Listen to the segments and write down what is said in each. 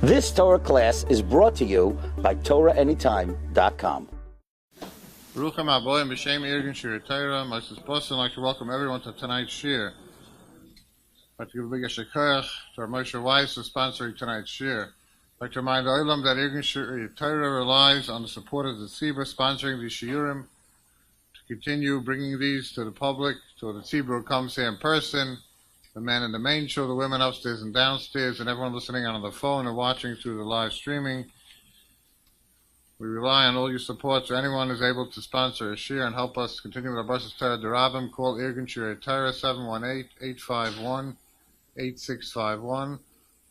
This Torah class is brought to you by TorahAnytime.com. Baruch Hamaboyim b'shem Irgun Shiur Torah. Most I'd like to welcome everyone to tonight's Shiur. I'd like to give a big shekach to our Moshe Weiss for sponsoring tonight's Shiur. I'd like to remind the Olam that Irgun Shiur Torah relies on the support of the Tzibur sponsoring these Shiurim to continue bringing these to the public, to the Tzibur who comes here in person, the men in the main show, the women upstairs and downstairs, and everyone listening on the phone and watching through the live streaming. We rely on all your support, so anyone is able to sponsor a Shiur and help us continue with our Barsha Torah Derabim. Call Irgun Shiur Torah 718-851-8651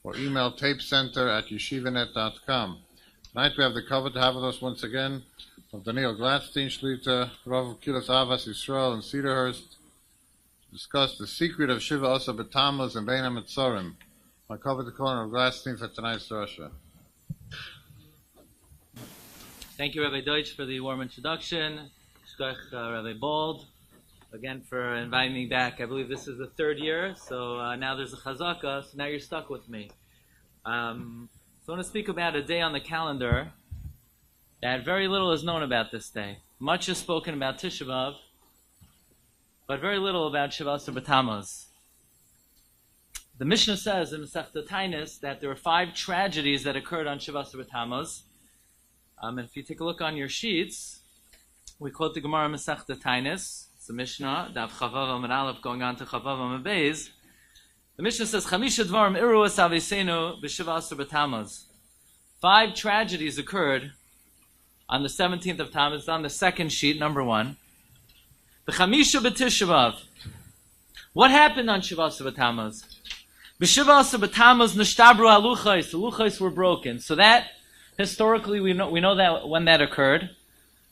or email tapecenter@yeshivanet.com. Tonight we have the cover to have with us once again of Rabbi Glatstein, Shlita, Rav Kilas Avas Yisrael in Cedarhurst, to discuss the secret of Shiva, Asar, Tammuz, and Bein Hametzarim. My cover to call Rabbi Glatstein for tonight's Parsha. Thank you, Rabbi Deutsch, for the warm introduction. Shkoch, Rabbi Bald, again for inviting me back. I believe this is the third year, so now there's a chazaka, so now you're stuck with me. So I want to speak about a day on the calendar that very little is known about this day. Much is spoken about Tisha B'Av, but very little about Shiva Asar Tammuz. The Mishnah says in Masechta Tainus that there were 5 tragedies that occurred on Shiva Asar Tammuz. And if you take a look on your sheets, we quote the Gemara Masechta Tainus. It's a Mishnah, Dav Chavav Amud Aleph going on to Chavav Amud Beis. The Mishnah says, Chamisha Dvarim Iru Es Aviseinu B'Shiva Asar Tammuz. 5 tragedies occurred on the 17th of Tammuz. It's on the second sheet, number 1. The Chamisha B'Tisha B'Av. What happened on Shiva Asar Tammuz? B'Shiva Asar Tammuz Nishtabru Haluchos. The Luchos were broken. So that, historically, we know that when that occurred.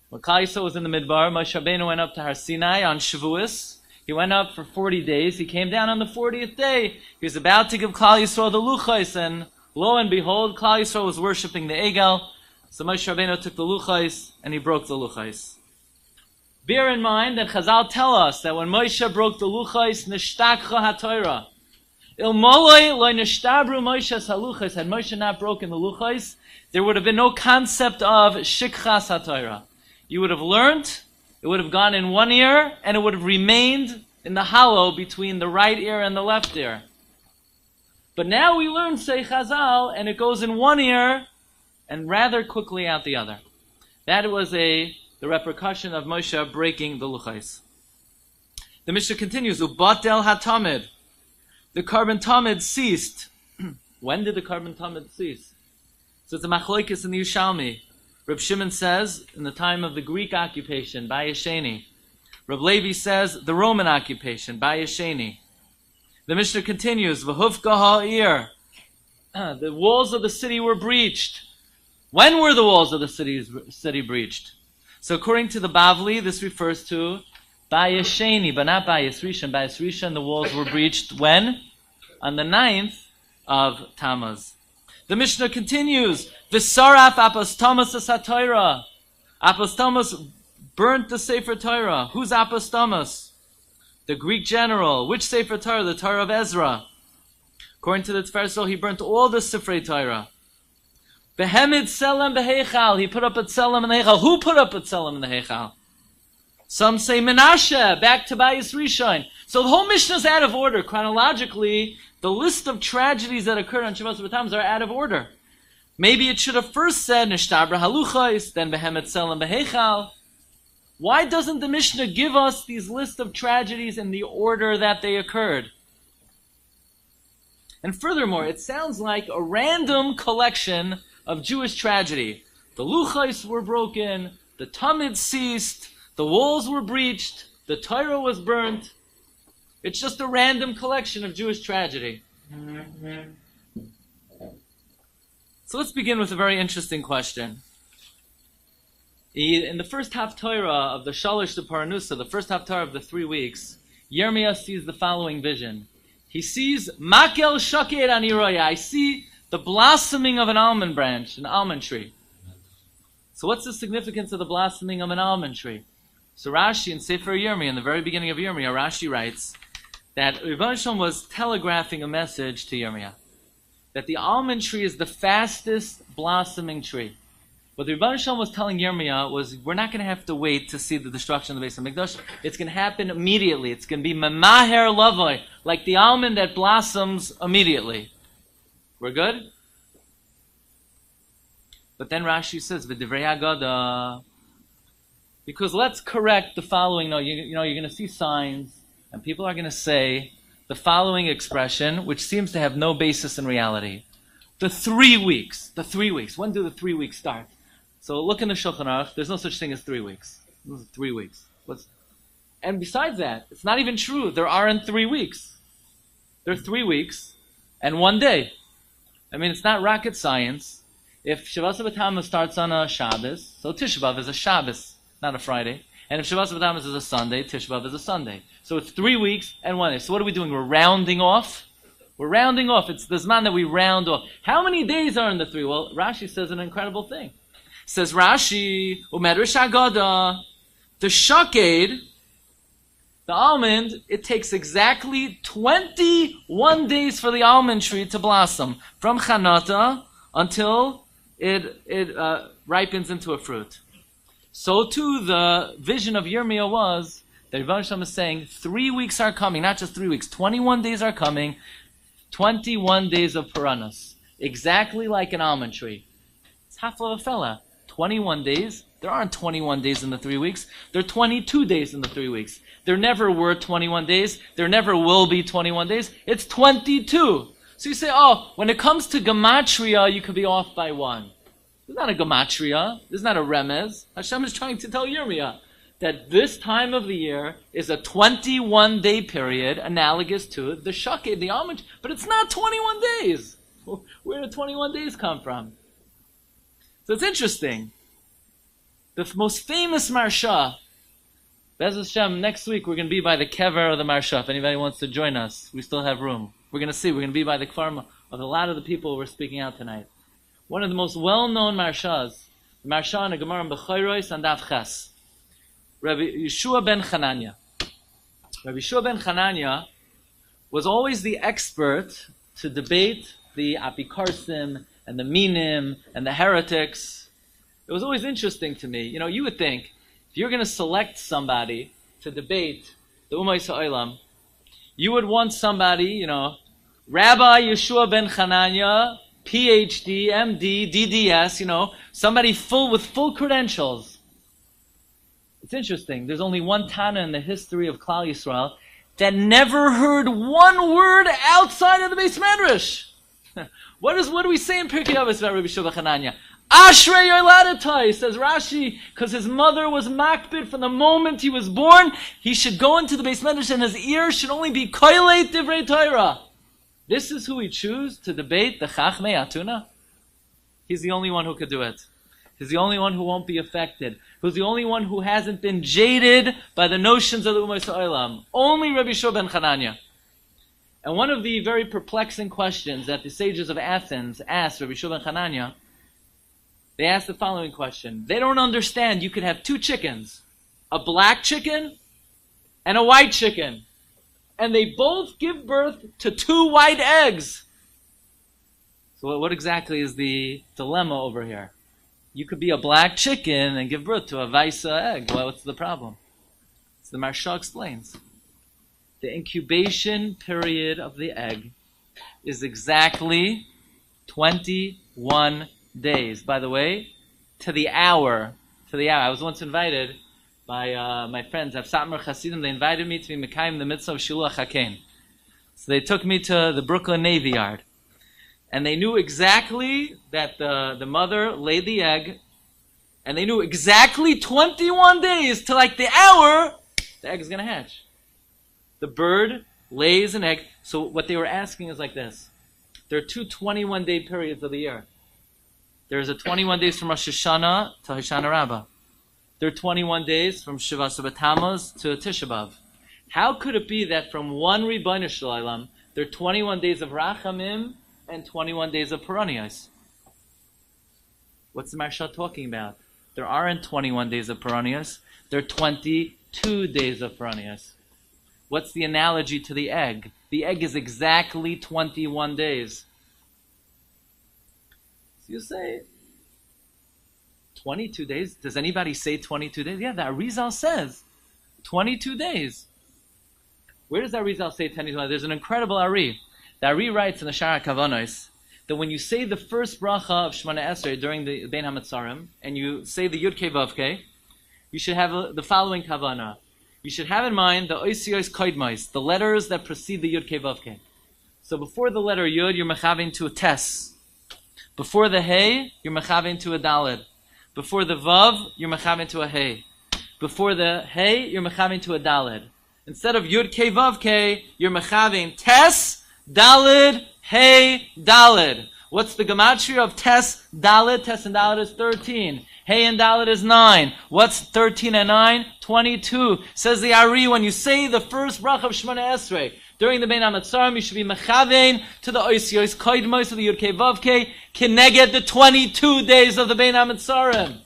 When Klal Yisrael was in the Midbar, Moshe Rabbeinu went up to Har Sinai on Shavuos. He went up for 40 days. He came down on the 40th day. He was about to give Klal Yisrael the Luchos, and lo and behold, Klal Yisrael was worshipping the Egel. So Moshe Rabbeinu took the Luchos, and he broke the Luchos. Bear in mind that Chazal tell us that when Moshe broke the Luchos, Nishtakcha HaTorah. Ilmoloi lo nishtabru Moshe's haluchos. Had Moshe not broken the Luchos, there would have been no concept of Shikchas HaTorah. You would have learned, it would have gone in one ear, and it would have remained in the hollow between the right ear and the left ear. But now we learn, say Chazal, and it goes in one ear, and rather quickly out the other. That was the repercussion of Moshe breaking the Luchos. The Mishnah continues, Ubatel HaTamid. The carbon tamid ceased. When did the carbon tamid cease? So it's a machlokes in the Yerushalmi. Reb Shimon says, in the time of the Greek occupation, Bayesheni. Reb Levi says, the Roman occupation, Bayesheni. The Mishnah continues, V'hufka ha'ir. The walls of the city were breached. When were the walls of the city breached? So according to the Bavli, this refers to Bayesheni, but not Bayes Rishon. Bayes Rishon, the walls were breached when? On the 9th of Tammuz. The Mishnah continues, V'saraf apostomus HaTorah. Apostomus burnt the Sefer Torah. Who's apostomus? The Greek general. Which Sefer Torah? The Torah of Ezra. According to the Tferso, he burnt all the Sifrei Torah. Behemid Tselem Beheichal. He put up a Tselem in the Heichal. Who put up a Tselem in the Heichal? Some say Menashe, back to Bayis Rishon. So the whole Mishnah is out of order. Chronologically, the list of tragedies that occurred on Shiva Asar Tammuz are out of order. Maybe it should have first said Nishtabra Haluchos, then Behemet Tselem Beheichal. Why doesn't the Mishnah give us these lists of tragedies in the order that they occurred? And furthermore, it sounds like a random collection of Jewish tragedy. The Luchos were broken, the Tamid ceased, the walls were breached, the Torah was burnt. It's just a random collection of Jewish tragedy. So let's begin with a very interesting question. In the first Haftorah of the Shalosh de Paranusa, the first Haftorah of the 3 weeks, Yirmiyah sees the following vision. He sees Makel Shakir Aniroya. I see the blossoming of an almond branch, an almond tree. So what's the significance of the blossoming of an almond tree? So Rashi in Sefer Yirmiyah, in the very beginning of Yirmiyah, Rashi writes that Rebbi was telegraphing a message to Yirmiyah. that the almond tree is the fastest blossoming tree. What the Rebbe Shalom was telling Yirmiyah was, we're not going to have to wait to see the destruction of the Beis HaMikdash. It's going to happen immediately. It's going to be memaher lavoi, like the almond that blossoms immediately. We're good? But then Rashi says, v'divrei Haggadah. Because let's correct the following. No, you're going to see signs, and people are going to say the following expression, which seems to have no basis in reality. The 3 weeks. The 3 weeks. When do the 3 weeks start? So look in the Shulchan Aruch. There's no such thing as 3 weeks. 3 weeks. And besides that, it's not even true. There aren't 3 weeks. There are 3 weeks and 1 day. I mean, it's not rocket science. If Shavas Tammuz starts on a Shabbos, so Tisha B'Av is a Shabbos, not a Friday. And if Shavas Tammuz is a Sunday, Tisha B'Av is a Sunday. So it's 3 weeks and 1 day. So what are we doing? We're rounding off. We're rounding off. It's the Zman that we round off. How many days are in the 3? Well, Rashi says an incredible thing. Says Rashi, Umedrish Haggadah, the shaked, the almond, it takes exactly 21 days for the almond tree to blossom, from Chanata until it ripens into a fruit. So too, the vision of Yirmiyah was that Rebbe Shalom is saying 3 weeks are coming, not just 3 weeks, 21 days are coming, 21 days of Puranas, exactly like an almond tree. It's half of a fella. 21 days. There aren't 21 days in the 3 weeks. There are 22 days in the 3 weeks. There never were 21 days. There never will be 21 days. It's 22. So you say, oh, when it comes to gematria, you could be off by 1. This is not a gematria. This is not a remez. Hashem is trying to tell Yirmiyah that this time of the year is a 21-day period analogous to the shaked, the almond, but it's not 21 days. Where did 21 days come from? So it's interesting. The most famous Marsha, Bez Hashem, next week we're going to be by the kever of the Marsha. If anybody wants to join us, we still have room. We're going to see. We're going to be by the kfarma of a lot of the people we're speaking out tonight. One of the most well-known Marshas, the Marsha in the Gemara in Bechoros and Daf Ches. Rabbi Yeshua ben Chananya. Rabbi Yeshua ben Chananya was always the expert to debate the apikarsim and the minim and the heretics. It was always interesting to me. You would think, if you're going to select somebody to debate the Umay Sa'olam, you would want somebody, Rabbi Yeshua ben Chananya, PhD, MD, DDS, somebody with full credentials. It's interesting. There's only one Tana in the history of Klal Yisrael that never heard one word outside of the Beis Medrash. What do we say in Pirkei Avos about Rabbi Yeshua Chananya? Ashrei Yoladatai, says Rashi, because his mother was makbid from the moment he was born. He should go into the Beis Medrash and his ears should only be koilei divrei Torah. This is who we choose to debate the Chachmei Atuna. He's the only one who could do it. He's the only one who won't be affected. Who's the only one who hasn't been jaded by the notions of the Umay Sa'olam. Only Rabbi Yeshua ben Chananya. And one of the very perplexing questions that the sages of Athens asked Rabbi Yeshua ben Chananya, they asked the following question. They don't understand you could have 2 chickens, a black chicken and a white chicken, and they both give birth to 2 white eggs. So what exactly is the dilemma over here? You could be a black chicken and give birth to a Vaisa egg. Well, what's the problem? So the Marsha explains. The incubation period of the egg is exactly 21 days. By the way, to the hour. I was once invited by my friends, Avsatmer Hasidim. They invited me to be Mekayim the mitzvah of Shiluach HaKein. So they took me to the Brooklyn Navy Yard. And they knew exactly that the mother laid the egg, and they knew exactly 21 days to like the hour the egg is going to hatch. The bird lays an egg. So what they were asking is like this. There are 2 21-day periods of the year. There's a 21 days from Rosh Hashanah to Hoshana Rabbah. There are 21 days from Shiva Tammuz to Tisha B'Av. How could it be that from one Rebbeinu Shalom, there are 21 days of Rachamim and 21 days of Peronios? What's the Marsha talking about? There aren't 21 days of Peronios. There are 22 days of Peronios. What's the analogy to the egg? The egg is exactly 21 days. So you say 22 days. Does anybody say 22 days? Yeah, the Arizal says 22 days. Where does the Arizal say 22 days? There's an incredible Ari. The Ari writes in the Shara Kavanos that when you say the first bracha of Shemona Esrei during the Bein Hametzarim, and you say the Yud Kei Vav Kei, you should have the following kavana. You should have in mind the Oisiyos Koidmos, the letters that precede the Yud Kei Vav Kei. So before the letter Yud, you're mechavin to a Tess. Before the Hey, you're mechavin to a Daled. Before the Vav, you're mechavin to a Hey. Before the Hey, you're mechavin to a Daled. Instead of Yud Kei Vav Kei, you're mechavin Tess, Daled, Hey, Daled. What's the gematria of Tess, Daled? Tess and Daled is 13. Hey and Daled is 9. What's 13 and 9? 22. Says the Ari, when you say the first bracha of Shemona Esrei during the Bein Hametzarim, you should be mechavein to the Oisiyos Koidmos of the Yud Kei Vav Kei, kineged the 22 days of the Bein Hametzarim.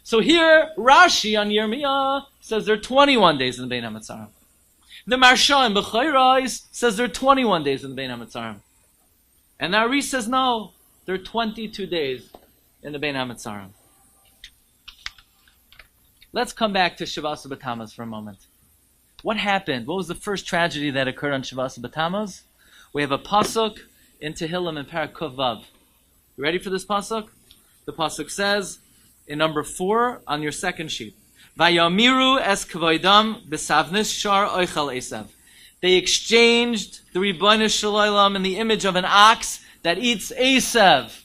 So here, Rashi on Yirmiyah says there are 21 days in the Bein Hametzarim. The Marsha in Bechayrais says there are 21 days in the Bein Hametzarim. And the Ari says no, there are 22 days in the Bein Hametzarim. Let's come back to Shavasa B'Tammuz for a moment. What happened? What was the first tragedy that occurred on Shavasa B'Tammuz? We have a pasuk in Tehillim in Parak Kuf Vav. You ready for this pasuk? The pasuk says in number 4 on your second sheet, Vayamiru es kvoidam b'savnis shar oichal esav. They exchanged the Ribono Shel Olam in the image of an ox that eats Esav.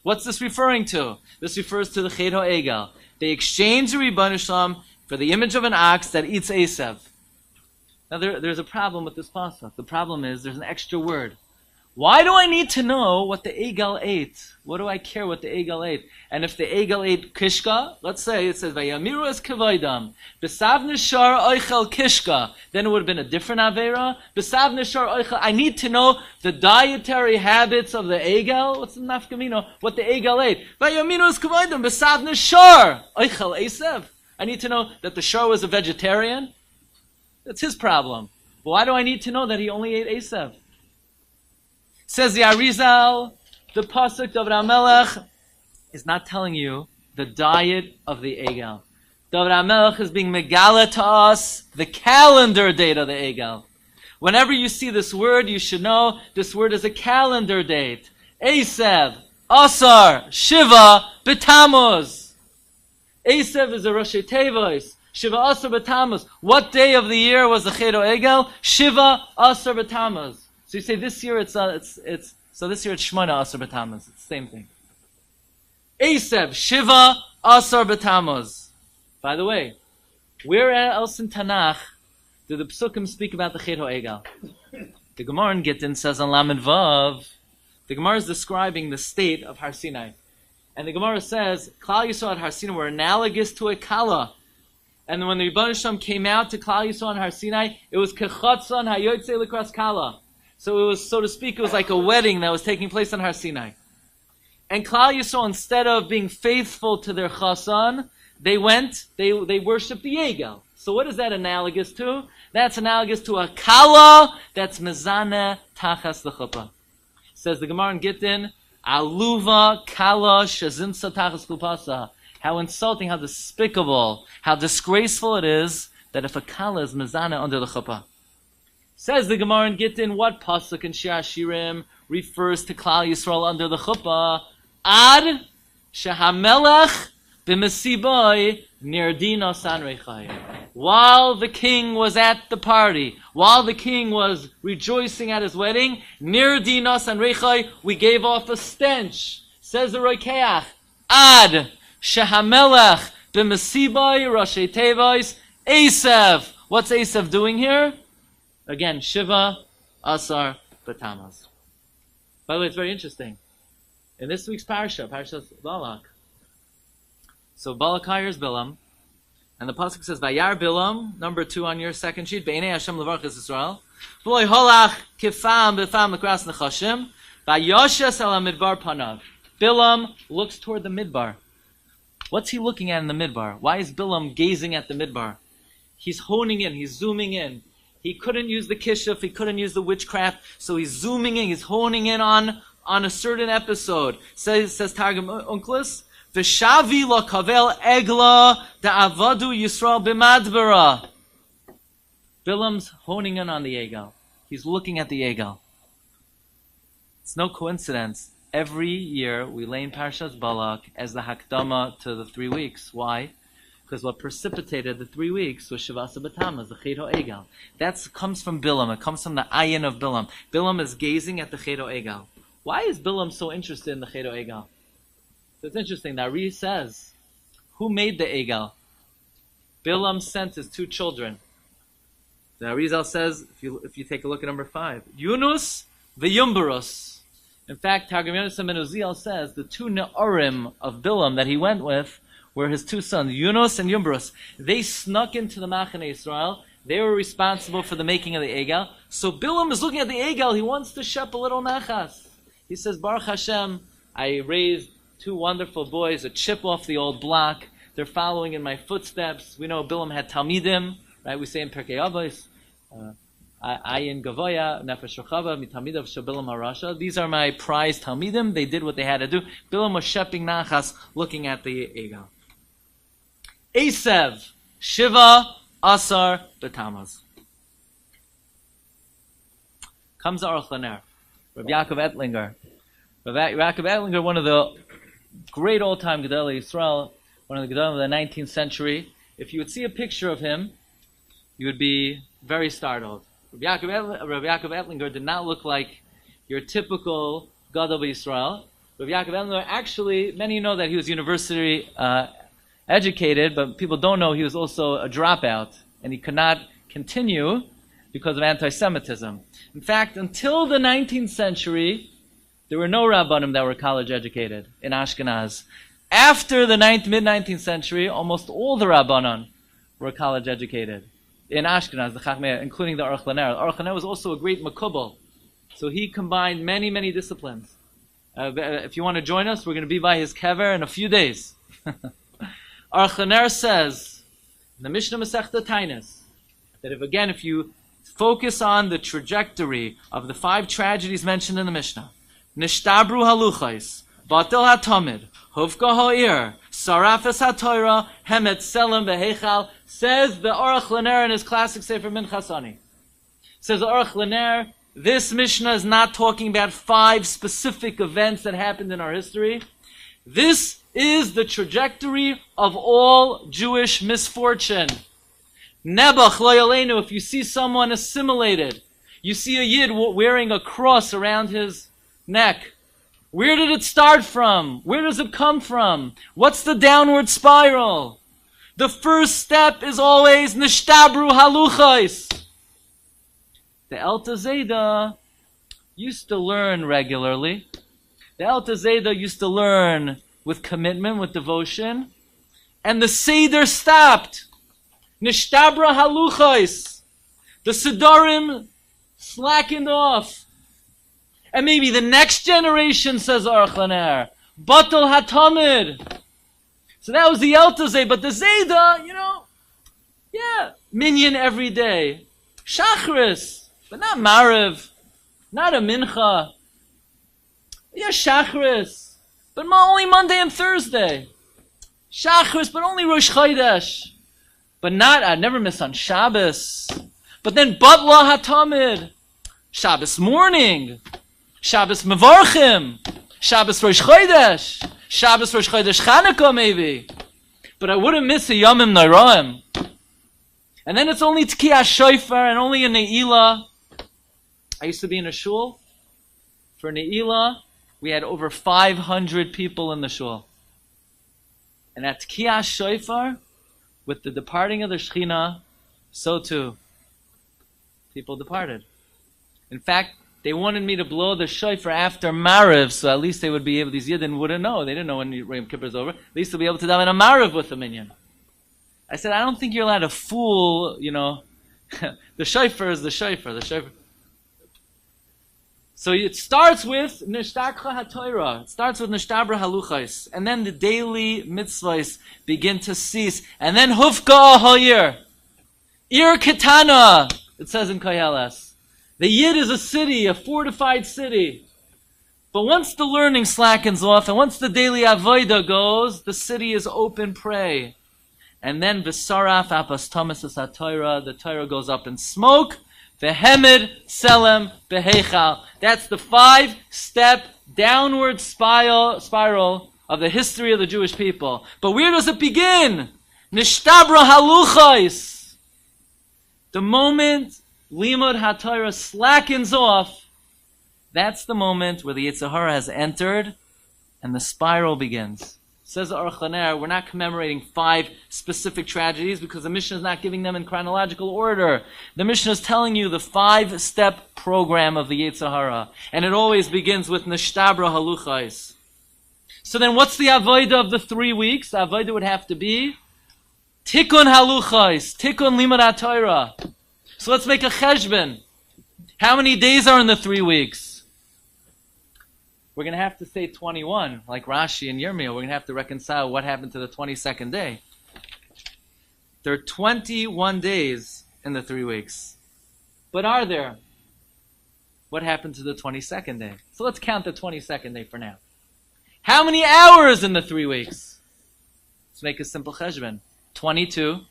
What's this referring to? This refers to the Chet HaEgel. They exchanged the Ribono Shel Olam for the image of an ox that eats Esav. Now there's a problem with this pasuk. The problem is there's an extra word. Why do I need to know what the Egel ate? What do I care what the Egel ate? And if the Egel ate kishka, let's say it says Vayamiru es kavoidam b'sav nishar oichel kishka, then it would have been a different avera. B'sav nishar oichel. I need to know the dietary habits of the Egel. What's the nafkamino? What the Egel ate? Vayamiru es kavoidam b'sav nishar oichel esav. I need to know that the shar was a vegetarian. That's his problem. But why do I need to know that he only ate Esav? Says the Arizal, the pasuk David HaMelech is not telling you the diet of the Egel. David HaMelech is being megala to us the calendar date of the Egel. Whenever you see this word, you should know this word is a calendar date. Esav, Asar, Shiva, Tammuz. Esav is a Rosh Teivos. Shiva, Asar, Tammuz. What day of the year was the Chet HaEgel? Shiva, Asar, Tammuz. So you say this year it's Shmona Asar B'Tammuz. It's the same thing. Esav Shiva Asar B'Tammuz. By the way, where else in Tanakh do the Psukim speak about the Chet HaEgel? The Gemara in Gittin says on Lamed Vav, the Gemara is describing the state of Har Sinai, and the Gemara says Klal Yisrael at Har Sinai were analogous to a kala. And when the Rebbi Shem came out to Klal Yisrael on Har Sinai, it was kechatzon hayotze l'kras kala. So it was, so to speak, it was like a wedding that was taking place on Har Sinai. And Klal Yisrael, instead of being faithful to their chasan, they worshipped the Egel. So what is that analogous to? That's analogous to a kala that's mezaneh tachas the chuppah. Says the Gemara in Gittin, aluva kala shezimsa tachas kupasa. How insulting, how despicable, how disgraceful it is that if a kala is mezaneh under the chuppah. Says the Gemara in Gittin, what pasuk in Shiurim refers to Klal Yisrael under the chuppah? Ad shehamelech b'mesiboi nirdina sanrechai. While the king was at the party, while the king was rejoicing at his wedding, nirdina sanrechai, we gave off a stench. Says the Rokeach, Ad shehamelech b'mesiboi rashi teivos Esav. What's Esav doing here? Again, Shiva, Asar, Tammuz. By the way, it's very interesting. In this week's Parsha, Parsha's Balak. So Balak hires Bilam, and the pasuk says, Vayar Bilam, number 2 on your second sheet, Beinei Hashem levarchas Yisrael, V'loi holach kifam b'fam l'kras nechashim, Vayoshes al midbar panav. Bilam looks toward the midbar. What's he looking at in the midbar? Why is Bilam gazing at the midbar? He's honing in, he's zooming in. He couldn't use the kishuf, he couldn't use the witchcraft, so he's zooming in, he's honing in on on a certain episode. Says Targum Onkelos, V'shavi lo kavel egla da'avadu Yisrael b'madbara. Bilam's honing in on the Egel. He's looking at the Egel. It's no coincidence. Every year we lay in Parshas Balak as the Hakdama to the 3 weeks. Why? Because what precipitated the 3 weeks was Shivasa B'Tammuz, the Chet HaEgel. That comes from Bilam. It comes from the ayin of Bilam. Bilam is gazing at the Chet HaEgel. Why is Bilam so interested in the Chet HaEgel? So it's interesting. The Ari says, who made the Egel? Bilam sent his 2 children. The Arizal says, if you take a look at number 5, Yunus v'Yumbarus. In fact, Targum Yonasan ben Uziel says the 2 Ne'orim of Bilam that he went with were his 2 sons, Yunus and Yumbarus. They snuck into the Machane Yisrael. They were responsible for the making of the Egel. So Bilam is looking at the Egel. He wants to shep a little nachas. He says, Baruch Hashem, I raised 2 wonderful boys, a chip off the old block. They're following in my footsteps. We know Bilam had Talmidim, right? We say in Perkei Avos, Ayin Gavoya, Nefesh Rochava, Mitamidav Shabilam Harasha. These are my prized Talmidim. They did what they had to do. Bilam was shepping nachas, looking at the Egel. Esev, Shiva, Asar, Tammuz. Comes the Aruch LaNer, Rabbi Yaakov Ettlinger. Rabbi Yaakov Ettlinger, one of the great old-time Gedolei Yisrael, one of the Gedolim of the 19th century. If you would see a picture of him, you would be very startled. Rabbi Yaakov Ettlinger did not look like your typical Gadol Yisrael. Rabbi Yaakov Ettlinger, actually, many know that he was university educated, but people don't know he was also a dropout, and he could not continue because of anti-Semitism. In fact, until the 19th century, there were no Rabbanim that were college educated in Ashkenaz. After the mid-19th century, almost all the Rabbanon were college educated in Ashkenaz, the Chachmei, including the Aruch LaNer. The Aruch LaNer was also a great makubal, so he combined many, many disciplines. If you want to join us, we're going to be by his kever in a few days. Aruch LaNer says, in the Mishnah Masechta Tainis, that if you focus on the trajectory of the 5 tragedies mentioned in the Mishnah, Nishtabru haluchais, Batel hatamid, Huvka ha'ir, Sarafes ha'toira, Hametzarim behechal, says the Aruch LaNer in his classic Sefer Minchasani. Says the Aruch LaNer, this Mishnah is not talking about 5 specific events that happened in our history. This is the trajectory of all Jewish misfortune. Nebuch lo yaleinu, if you see someone assimilated, you see a Yid wearing a cross around his neck. Where did it start from? Where does it come from? What's the downward spiral? The first step is always nishtabru haluchais. The Elta Zayda used to learn regularly. The Elta Zayda used to learn with commitment, with devotion. And the Seder stopped. Nishtabra haluchais. The Siddharim slackened off. And maybe the next generation, says Aruch LaNer, Batal hatamid. So that was the Elta Zayda. But the Zayda, minyan every day. Shachris, but not Mariv, not a Mincha. Yeah, Shachris, but only Monday and Thursday. Shachris, but only Rosh Chodesh. But not, I never miss on Shabbos. But then Batla hatamid. Shabbos morning. Shabbos Mevarchim. Shabbos Rosh Chodesh. Shabbos Rosh Chodesh Chanukah maybe. But I wouldn't miss a Yomim Noraim. And then it's only Tkiyah Shofar and only a Ne'ilah. I used to be in a shul. For Ne'ilah, we had over 500 people in the shul. And at Tkiyah Shofar, with the departing of the Shekhinah, so too, people departed. In fact, they wanted me to blow the shofar after Mariv, so at least they would be able, these Yidden wouldn't know. They didn't know when Yom Kippur is over. At least they'll be able to daven a Mariv with the minyan. I said, I don't think you're allowed to fool, the shofar is the shofar. So it starts with Nishtakcha HaTorah. It starts with Nishtabra Haluchais. And then the daily mitzvahs begin to cease. And then Hufka Ha'ir. Ir Ketana, it says in Koheles. The Yid is a city, a fortified city. But once the learning slackens off, and once the daily avodah goes, the city is open prey. And then v'saraf apas Tamus as Torah, the Torah goes up in smoke. V'hemed selem beheichal. That's the 5-step downward spiral of the history of the Jewish people. But where does it begin? Nishtabra haluchais. The moment limud haTorah slackens off, that's the moment where the Yetzer Hara has entered and the spiral begins. Says the Aruch LaNer, we're not commemorating 5 specific tragedies because the Mishnah is not giving them in chronological order. The Mishnah is telling you the 5-step program of the Yetzer Hara. And it always begins with Nishtabra haluchais. So then what's the avodah of the 3 weeks? The avodah would have to be Tikkun haluchais, Tikkun limud haTorah. So let's make a cheshbon. How many days are in the 3 weeks? We're going to have to say 21, like Rashi and Yirmiyah. We're going to have to reconcile what happened to the 22nd day. There are 21 days in the 3 weeks. But are there? What happened to the 22nd day? So let's count the 22nd day for now. How many hours in the 3 weeks? Let's make a simple cheshbon. 22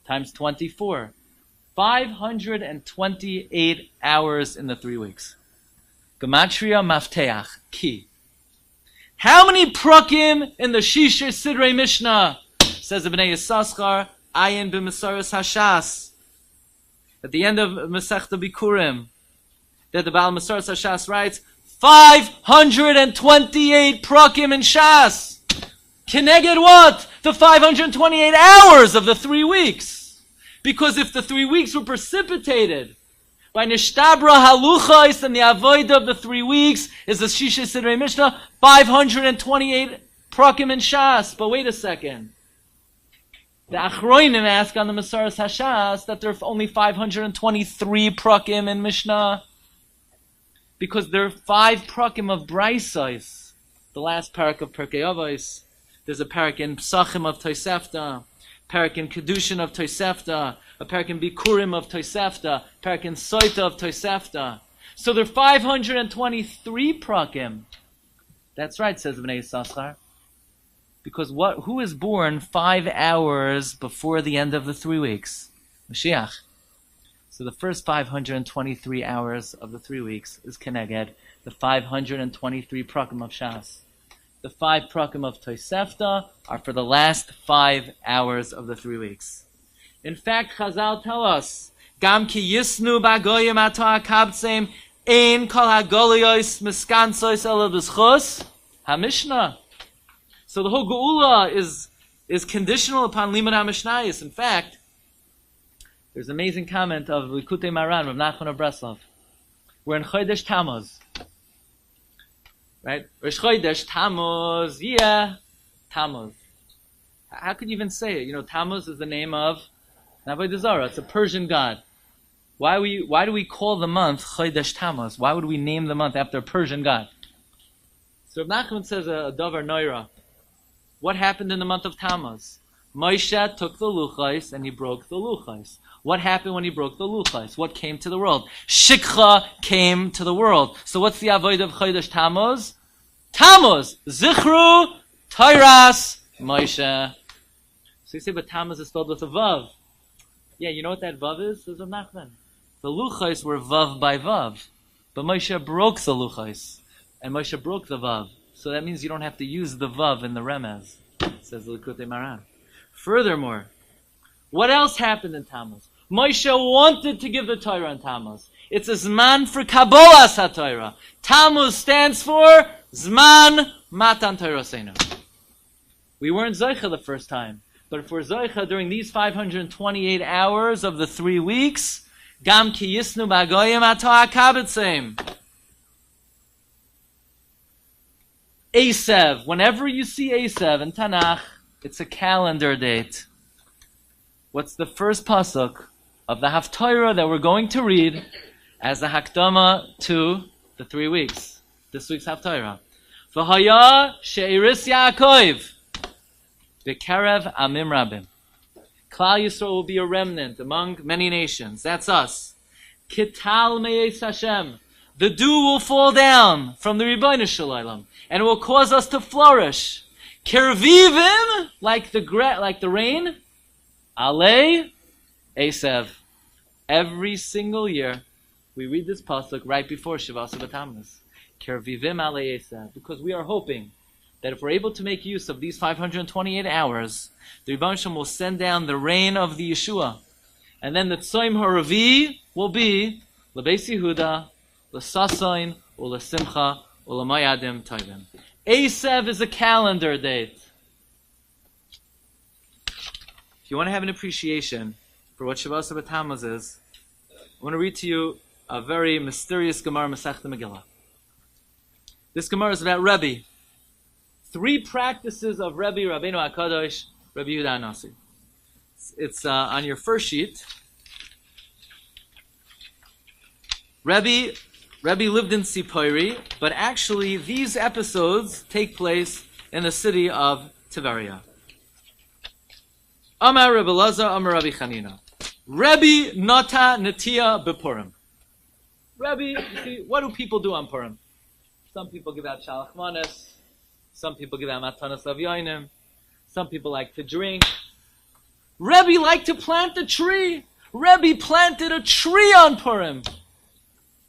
times 24. 528 hours in the 3 weeks. Gematria Mafteach, key. How many prakim in the Shisha Sidrei Mishnah? Says the Bnei Yissaschar, Ayin b'Mesaros Hashas. At the end of Masechta Bikurim, that the Baal Mesaros Hashas writes, 528 prakim in Shas. Keneged what? The 528 hours of the 3 weeks. Because if the 3 weeks were precipitated by Nishtabra haluchais, and the avodah of the 3 weeks is the Shisha Sidrei Mishnah, 528 prakim in Shas. But wait a second. The Achroinim ask on the Mesaros Hashas that there are only 523 prakim in Mishnah because there are 5 prakim of Braisais. The last parak of Perkei Avos. There's a parak in Psachim of Tosefta, parak in Kedushin of Tosefta, a parak in Bikurim of Tosefta, parak in Soita of Tosefta. So there are 523 prakim. That's right, says Bnei Yissaschar. Because who is born 5 hours before the end of the 3 weeks? Mashiach. So the first 523 hours of the 3 weeks is Keneged, the 523 prakim of Shas. The 5 prakim of Tosefta are for the last 5 hours of the 3 weeks. In fact, Chazal tell us, Gam ki yisnu bagoyim ata akabtseim ein kol hagoliyos miskansois ela b'schus ha-mishnah. So the whole Geula is conditional upon Limud HaMishnayos. In fact, there's an amazing comment of Likutei Maran, Rav Nachman of Breslov. We're in Chodesh Tammuz. Right? Rosh Chodesh Tammuz, yeah, Tammuz. How could you even say it? You know, Tammuz is the name of Avodah Zarah. It's a Persian god. Why do we call the month Chodesh Tammuz? Why would we name the month after a Persian god? So Rav Nachman says a Davar Noira. What happened in the month of Tammuz? Moshe took the luchais and he broke the luchais. What happened when he broke the luchais? What came to the world? Shikha came to the world. So what's the avodah of Chodesh Tammuz? Tammuz! Zichru Tairas Moshe. So you say, but Tammuz is spelled with a vav. Yeah, you know what that vav is? Says Rav Nachman. The luchais were vav by vav. But Moshe broke the luchais. And Moshe broke the vav. So that means you don't have to use the vav in the remez, says Likutei Maran. Furthermore, what else happened in Tammuz? Moshe wanted to give the Torah in Tammuz. It's a Zman for Kabbalas HaTorah. Tammuz stands for Zman Matan Torosenu. We weren't Zoicha the first time, but if we're Zoicha during these 528 hours of the 3 weeks, Gam ki yisnu bagoyim ato hakabetzim. Esav. Whenever you see Esav in Tanakh, it's a calendar date. What's the first pasuk of the Haftarah that we're going to read as the Hakdama to the 3 weeks? This week's Haftarah. V'haya she'iris Yaakov b'kerev amim rabim. Klal Yisrael will be a remnant among many nations. That's us. Kital me'es Hashem. the dew will fall down from the Rebbeinu Shalom, and it will cause us to flourish. Kervivim, like the rain, alei esev. Every single year, we read this pasuk right before Shiva Tammuz. Kervivim alei esev, because we are hoping that if we're able to make use of these 528 hours, the Rebbeinu Shalom will send down the rain of the Yeshua, and then the Tzoim Haravi will be Lebeis Yehuda, L'Sasain, U'Lesimcha, U'Lemayadim Tovim. Esev is a calendar date. If you want to have an appreciation for what Shiva Tammuz is, I want to read to you a very mysterious Gemara, Masechta Megillah. This Gemara is about Rebbi. 3 practices of Rebbi, Rabbeinu HaKadosh, Rabbi Yehuda HaNasi. It's on your first sheet. Rebbi lived in Sipori, but actually these episodes take place in the city of Tiberia. Amar Rebbi Lazar, Amar Rabbi Chanina. Rebbi nata netiya bepurim. Rebbi, you see, what do people do on Purim? Some people give out shalach manos. Some people give out matanas avyonim. Some people like to drink. Rebbi liked to plant a tree. Rebbi planted a tree on Purim.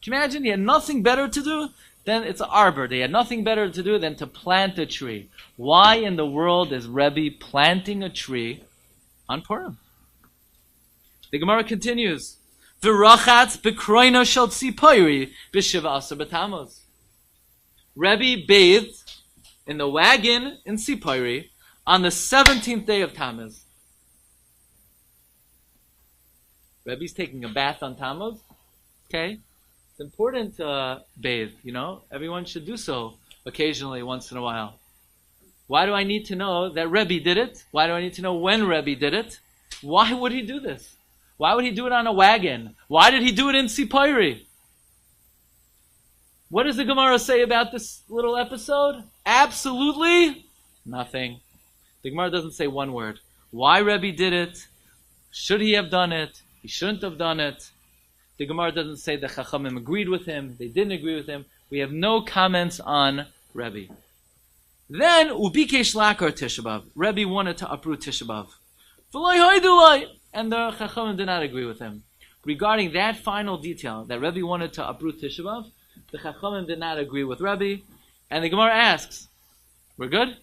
Can you imagine? He had nothing better to do than, it's an arbor. They had nothing better to do than to plant a tree. Why in the world is Rebbi planting a tree on Purim? The Gemara continues. V'rachatz b'kroino shel tzipori b'shiva asar b'Tammuz. Rebbi bathed in the wagon in Sipori on the 17th day of Tammuz. Rebbi's taking a bath on Tammuz. Okay? It's important to bathe, you know? Everyone should do so occasionally, once in a while. Why do I need to know that Rebbi did it? Why do I need to know when Rebbi did it? Why would he do this? Why would he do it on a wagon? Why did he do it in Sipori? What does the Gemara say about this little episode? Absolutely nothing. The Gemara doesn't say one word. Why Rebbi did it? Should he have done it? He shouldn't have done it. The Gemara doesn't say the Chachamim agreed with him. They didn't agree with him. We have no comments on Rebbi. Then, Ubikesh Lakar Tisha B'Av. Rebbi wanted to uproot Tisha B'Av. And the Chachamim did not agree with him. Regarding that final detail, that Rebbi wanted to uproot Tisha B'Av, the Chachamim did not agree with Rebbi. And the Gemara asks, we're good?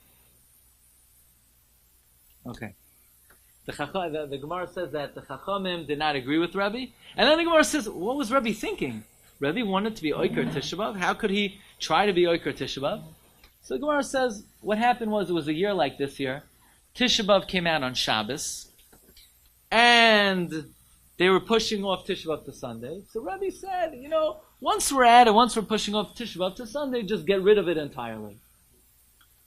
Okay. The Gemara says that the Chachamim did not agree with Rebbi. And then the Gemara says, what was Rebbi thinking? Rebbi wanted to be Oiker Tisha B'Av. How could he try to be Oiker Tisha B'Av? So the Gemara says, what happened was, it was a year like this year. Tisha B'Av came out on Shabbos. And they were pushing off Tisha B'Av to Sunday. So Rebbi said, you know, once we're pushing off Tisha B'Av to Sunday, just get rid of it entirely.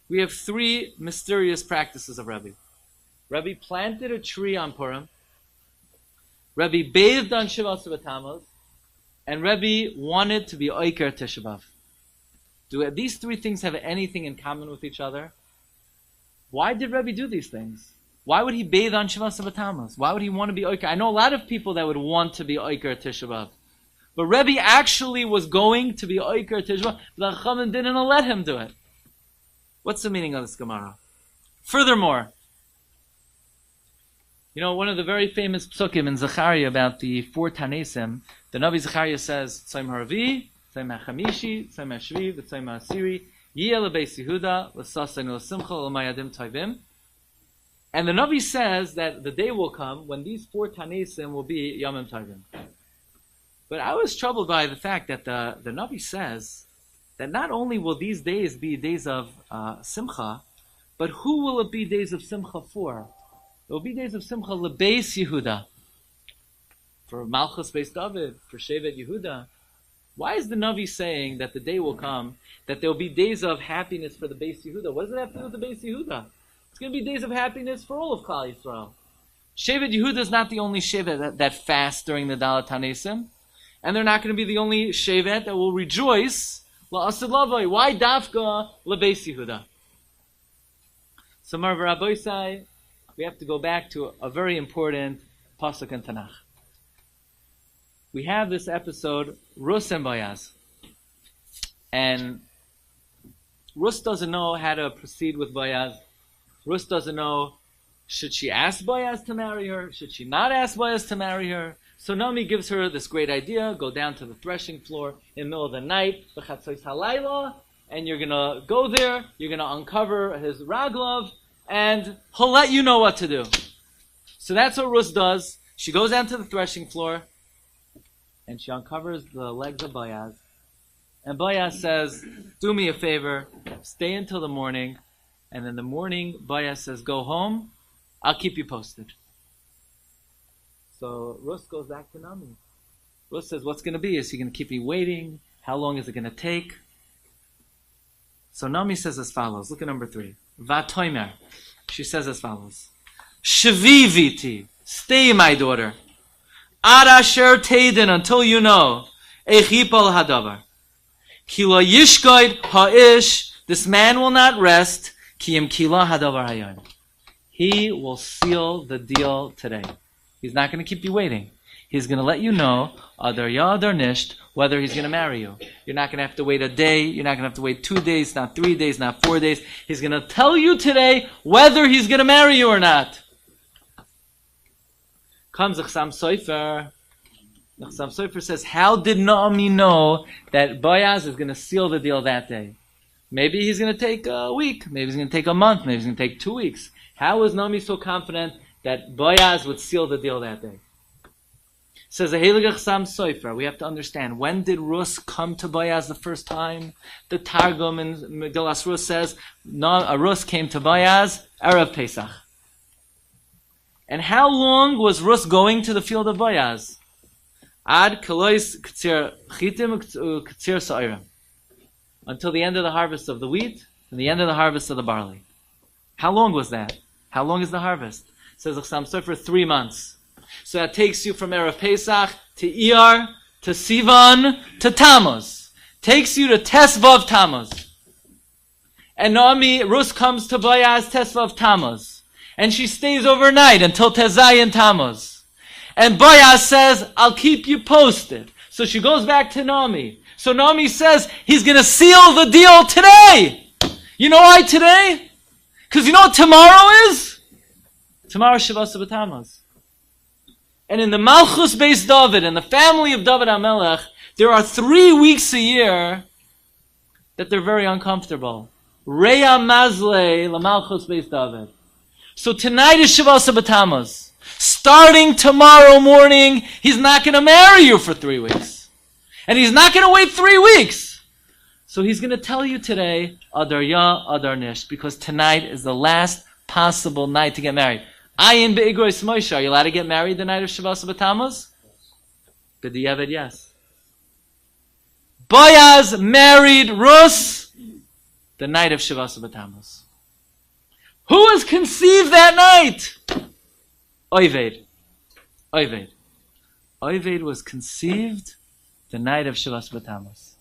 We have 3 mysterious practices of Rebbi. Rebbi planted a tree on Purim. Rebbi bathed on Shiva Tammuz. And Rebbi wanted to be Oiker Tisha B'Av. Do these 3 things have anything in common with each other? Why did Rebbi do these things? Why would he bathe on Shiva Tammuz? Why would he want to be Oiker? I know a lot of people that would want to be Oiker Tisha B'Av. But Rebbi actually was going to be Oiker Tisha B'Av, but the Chachamim didn't let him do it. What's the meaning of this Gemara? Furthermore, you know, one of the very famous psukim in Zechariah about the 4 Tanesim, the Navi Zechariah says, Tzayim Haravi, Tzayim HaChamishi, Tzayim HaShvi, Tzayim HaAsiri, Yiyeh LeBeis Yehuda, L'Sasain L'Simcha, L'Mayadim Tovim. And the Navi says that the day will come when these 4 Tanesim will be Yamim Tovim. But I was troubled by the fact that the Navi says that not only will these days be days of Simcha, but who will it be days of Simcha for? It will be days of Simcha L'Beis Yehuda. For Malchus Beis David, for Shevet Yehuda. Why is the Navi saying that the day will come that there will be days of happiness for the Beis Yehuda? What does it have to do with the Beis Yehuda? It's going to be days of happiness for all of Klal Yisrael. Shevet Yehuda is not the only Shevet that fasts during the Dalat Hanesim. And they're not going to be the only Shevet that will rejoice. La'asad Lavoi. Why Dafka L'Beis Yehuda? So Mar V'Rabosai, we have to go back to a very important pasuk in Tanakh. We have this episode, Ruth and Boaz. And Ruth doesn't know how to proceed with Boaz. Ruth doesn't know, should she ask Boaz to marry her? Should she not ask Boaz to marry her? So Naomi gives her this great idea, go down to the threshing floor in the middle of the night, and you're going to go there, you're going to uncover his raglav, and he'll let you know what to do. So that's what Ruth does. She goes down to the threshing floor, and she uncovers the legs of Boaz. And Boaz says, do me a favor, stay until the morning, and in the morning, Boaz says, go home, I'll keep you posted. So Ruth goes back to Naomi. Ruth says, what's going to be? Is he going to keep me waiting? How long is it going to take? So Naomi says as follows. Look at number 3. Vatoimer. She says as follows. Shvi viti. Stay, my daughter. Ad asher teiden, until you know. Echipol hadavar. Ki lo yishkoid ha'ish. This man will not rest. Ki im kila hadavar hayom. He will seal the deal today. He's not going to keep you waiting. He's going to let you know, adar ya adar nisht, whether he's going to marry you. You're not going to have to wait a day. You're not going to have to wait 2 days, not 3 days, not 4 days. He's going to tell you today whether he's going to marry you or not. Comes Chsam Sofer. Chsam Sofer says, how did Naomi know that Boaz is going to seal the deal that day? Maybe he's going to take a week. Maybe he's going to take a month. Maybe he's going to take 2 weeks. How is Naomi so confident that Boaz would seal the deal that day? Says the Heilige Chsam Sofer, we have to understand, when did Ruth come to Boaz the first time? The Targum in Megillas Ruth says, Ruth came to Boaz, Erev Pesach. And how long was Ruth going to the field of Boaz? Ad Kalois K'tzir Chitim K'tzir Sa'irim. Until the end of the harvest of the wheat and the end of the harvest of the barley. How long was that? How long is the harvest? Says the Chsam Sofer, 3 months. So that takes you from Erev Pesach to Iyar, to Sivan, to Tammuz. Takes you to Tess Vav Tammuz. And Naomi, Ruth comes to Boaz Tess Vav Tammuz. And she stays overnight until Tezayin Tammuz. And Boaz says, I'll keep you posted. So she goes back to Naomi. So Naomi says, he's going to seal the deal today. You know why today? Because you know what tomorrow is? Tomorrow is Shiva Tammuz. And in the Malchus based David, in the family of David HaMelech, there are 3 weeks a year that they're very uncomfortable. Reya Mazle, la Malchus based David. So tonight is Shiva Tammuz. Starting tomorrow morning, he's not going to marry you for 3 weeks. And he's not going to wait 3 weeks. So he's going to tell you today, Adar Ya, Adar Nish, because tonight is the last possible night to get married. Ayin be'igros Moshe, are you allowed to get married the night of Shiva Tammuz? B'diavad, yes. Boaz married Ruth the night of Shiva Tammuz. Who was conceived that night? Oved. Oved was conceived the night of Shiva Tammuz.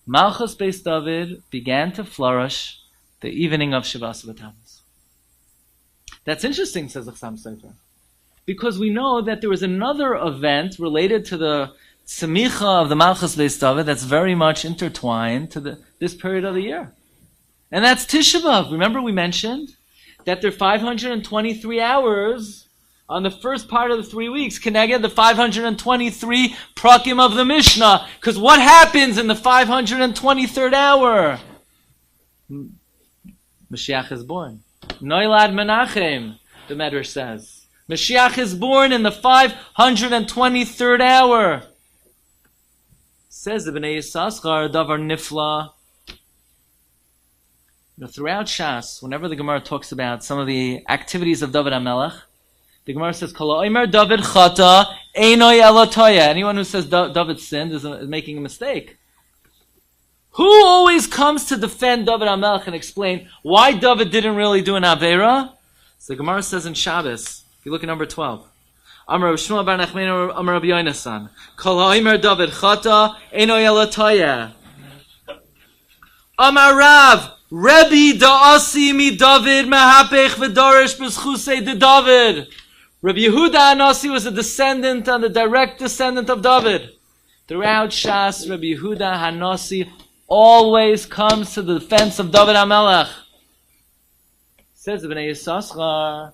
Malchus Beis David began to flourish the evening of Shiva Tammuz. That's interesting, says the Chsam Sofer, because we know that there was another event related to the Semicha of the Malchus Beis David that's very much intertwined to this period of the year. And that's Tisha B'Av. Remember we mentioned that there are 523 hours on the first part of the 3 weeks, connected the 523 prakim of the Mishnah. Because what happens in the 523rd hour? Mashiach is born. Noilad Menachem, the Medrash says. Mashiach is born in the 523rd hour. Says the Bnei Yissaschar, Davar Nifla. Throughout Shas, whenever the Gemara talks about some of the activities of David HaMelech, the Gemara says, Kol ha'omer David chata, einoi elotoya. Anyone who says David sinned is making a mistake. Who always comes to defend David HaMelech and explain why David didn't really do an Aveira? So the Gemara says in Shabbos, if you look at number 12, Amar Rabbi Shmuel bar Nachman, Amar Rabbi Yonasan, Kol ha'omer David chata, einoi elotoya. Amar Rav, Rebbi da'asi mi David mahapech v'darish b'schusei de David. Rabbi Yehuda Anasi was a descendant and the direct descendant of David. Throughout Shas, Rabbi Yehuda Hanasi always comes to the defense of David HaMelech. Says the Bnei Yisachar,